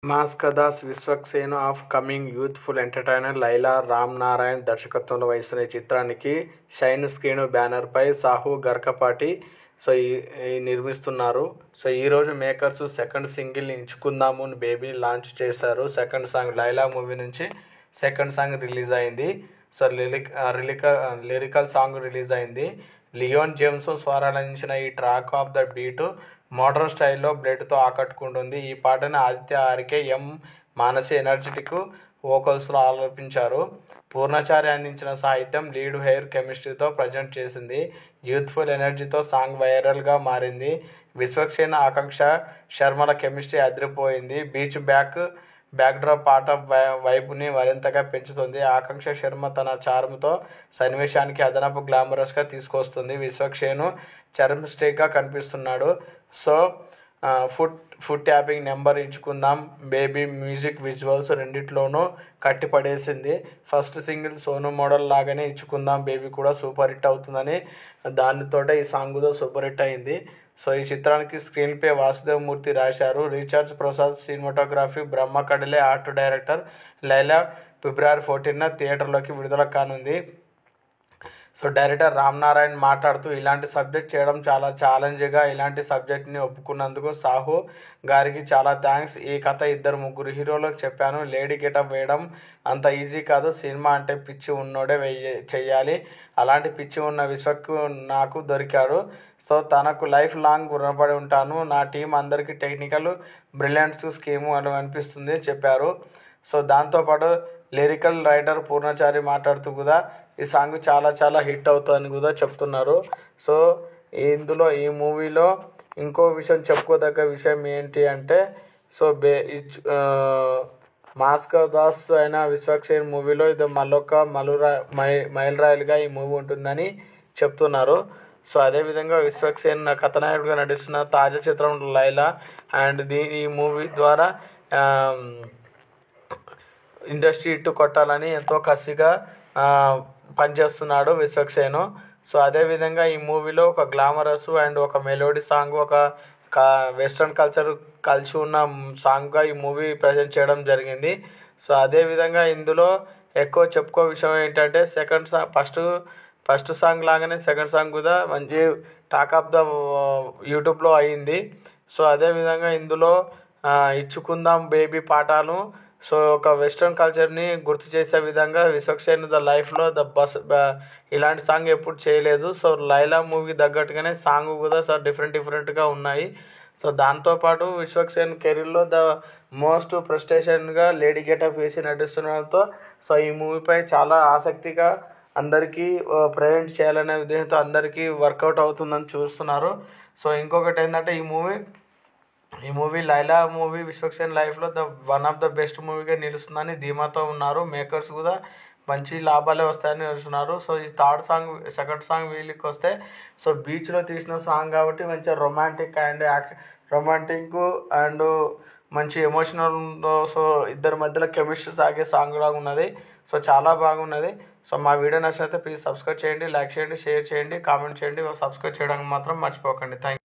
మాస్కదాస్ Vishwaksen upcoming youthful entertainer Laila Ram Narayan దర్శకత్వంలో వహిస్తున్న ఈ చిత్రానికి షైన్ స్క్రీన్ బ్యానర్పై సాహు గర్కపాటి నిర్మిస్తున్నారు. ఈరోజు మేకర్స్ సెకండ్ సింగిల్ ఇంచుకుందాము బేబీ లాంచ్ చేశారు. సెకండ్ సాంగ్ లైలా మూవీ నుంచి సెకండ్ సాంగ్ రిలీజ్ అయింది. లిరికల్ సాంగ్ రిలీజ్ అయింది. లియోన్ జేమ్స్ స్వరాలందించిన ఈ track of the beat modern స్టైల్లో బ్లడ్తో ఆకట్టుకుంటుంది. ఈ పాటను ఆదిత్య ఆర్కే, ఎం మానసి ఎనర్జెటిక్ వోకల్స్లో ఆలపించారు. పూర్ణచారి అందించిన సాహిత్యం లీడ్ హెయిర్ కెమిస్ట్రీతో ప్రజెంట్ చేసింది. యూత్ఫుల్ ఎనర్జీతో సాంగ్ వైరల్గా మారింది. విశ్వక్సేన్, ఆకాంక్ష శర్మల కెమిస్ట్రీ అదిరిపోయింది. బీచ్ బ్యాక్డ్రాప్ పాట వైపుని మరింతగా పెంచుతుంది. ఆకాంక్ష శర్మ తన చార్మ్తో సన్నివేశానికి అదనపు గ్లామరస్గా తీసుకొస్తుంది. విశ్వక్సేన్ చర్మిస్టిక్గా కనిపిస్తున్నాడు. ఫుట్ ట్యాపింగ్ నెంబర్ ఇచ్చుకుందాం బేబీ మ్యూజిక్ విజువల్స్ రెండిట్లోనూ కట్టిపడేసింది. ఫస్ట్ సింగిల్ సోను మోడల్ లాగానే ఇచ్చుకుందాం బేబీ కూడా సూపర్ హిట్ అవుతుందని దానితోటే ఈ సాంగ్ కూడా సూపర్ హిట్ అయింది. ఈ చిత్రానికి స్క్రీన్ ప్లే వాసుదేవ్ మూర్తి రాశారు. రీఛార్జ్ ప్రసాద్ సినిమాటోగ్రఫీ, బ్రహ్మ కడలే ఆర్ట్ డైరెక్టర్. లైలా ఫిబ్రవరి 14న థియేటర్లోకి విడుదల కానుంది. డైరెక్టర్ రామ్ నారాయణ్ మాట్లాడుతూ, ఇలాంటి సబ్జెక్ట్ చేయడం చాలా ఛాలెంజ్గా, ఇలాంటి సబ్జెక్ట్ని ఒప్పుకున్నందుకు సాహు గారికి చాలా థ్యాంక్స్. ఈ కథ 2-3 హీరోలకు చెప్పాను. లేడీ గెటప్ వేయడం అంత ఈజీ కాదు. సినిమా అంటే పిచ్చి ఉన్నోడే చెయ్యాలి. అలాంటి పిచ్చి ఉన్న విశ్వక్ నాకు దొరికాడు. తనకు లైఫ్ లాంగ్ రుణపడి ఉంటాను. నా టీం అందరికీ టెక్నికల్ బ్రిలియంట్స్ స్కీము అని అనిపిస్తుంది చెప్పారు. దాంతోపాటు లిరికల్ రైటర్ పూర్ణచారి మాట్లాడుతూ కూడా ఈ సాంగ్ చాలా హిట్ అవుతుందని కూడా చెప్తున్నారు. ఈ మూవీలో ఇంకో విషయం, చెప్పుకోదగ్గ విషయం ఏంటి అంటే మాస్కదాస్ అయిన విశ్వక్సేన్ మూవీలో ఇది మళ్ళొక మైలురాయిలుగా ఈ మూవీ ఉంటుందని చెప్తున్నారు. అదేవిధంగా విశ్వక్సేన్ కథానాయకుడిగా నటిస్తున్న తాజా చిత్రం లైలా అండ్ ఈ మూవీ ద్వారా ఇండస్ట్రీ ఇట్టు కొట్టాలని ఎంతో కసిగా పనిచేస్తున్నాడు విశ్వక్సేన్. అదేవిధంగా ఈ మూవీలో ఒక గ్లామరస్ అండ్ ఒక మెలోడీ సాంగ్, ఒక వెస్ట్రన్ కల్చర్ కలిసి ఉన్న సాంగ్గా ఈ మూవీ ప్రజెంట్ చేయడం జరిగింది. అదేవిధంగా ఇందులో ఎక్కువ చెప్పుకో విషయం ఏంటంటే సెకండ్ సాంగ్ ఫస్ట్ సాంగ్ లాగానే సెకండ్ సాంగ్ కూడా మంచి టాక్ ఆఫ్ ద యూట్యూబ్లో అయ్యింది. అదేవిధంగా ఇందులో ఇచ్చుకుందాం బేబీ పాటలు ఒక వెస్ట్రన్ కల్చర్ని గుర్తు చేసే విధంగా విశ్వక్సేన్ లైఫ్లో ఇలాంటి సాంగ్ ఎప్పుడు చేయలేదు. లైలా మూవీ తగ్గట్టుగానే సాంగ్ కూడా డిఫరెంట్గా ఉన్నాయి. దాంతోపాటు విశ్వక్సేన్ కెరీర్లో ద మోస్ట్ ప్రెస్టేషన్గా లేడీ గెటప్ వేసి నటిస్తుండడంతో ఈ మూవీపై చాలా ఆసక్తిగా అందరికీ ప్రజెంట్ చేయాలనే ఉద్దేశంతో అందరికీ వర్కౌట్ అవుతుందని చూస్తున్నారు. ఇంకొకటి ఏంటంటే ఈ మూవీ లైలా మూవీ విశ్వక్సేన్ లైఫ్లో వన్ ఆఫ్ ద బెస్ట్ మూవీగా నిలుస్తుందని ధీమాతో ఉన్నారు. మేకర్స్ కూడా మంచి లాభాలే వస్తాయని నిలుస్తున్నారు. ఈ సెకండ్ సాంగ్ వీళ్ళకి వస్తే బీచ్లో తీసిన సాంగ్ కాబట్టి మంచిగా రొమాంటిక్ అండ్ మంచి ఎమోషనల్, ఇద్దరి మధ్యలో కెమిస్ట్రీ సాగే సాంగ్ లాగా ఉన్నది. చాలా బాగున్నది. మా వీడియో నచ్చినైతే ప్లీజ్ సబ్స్క్రైబ్ చేయండి, లైక్ చేయండి, షేర్ చేయండి, కామెంట్ చేయండి. సబ్స్క్రైబ్ చేయడానికి మాత్రం మర్చిపోకండి. Thank you.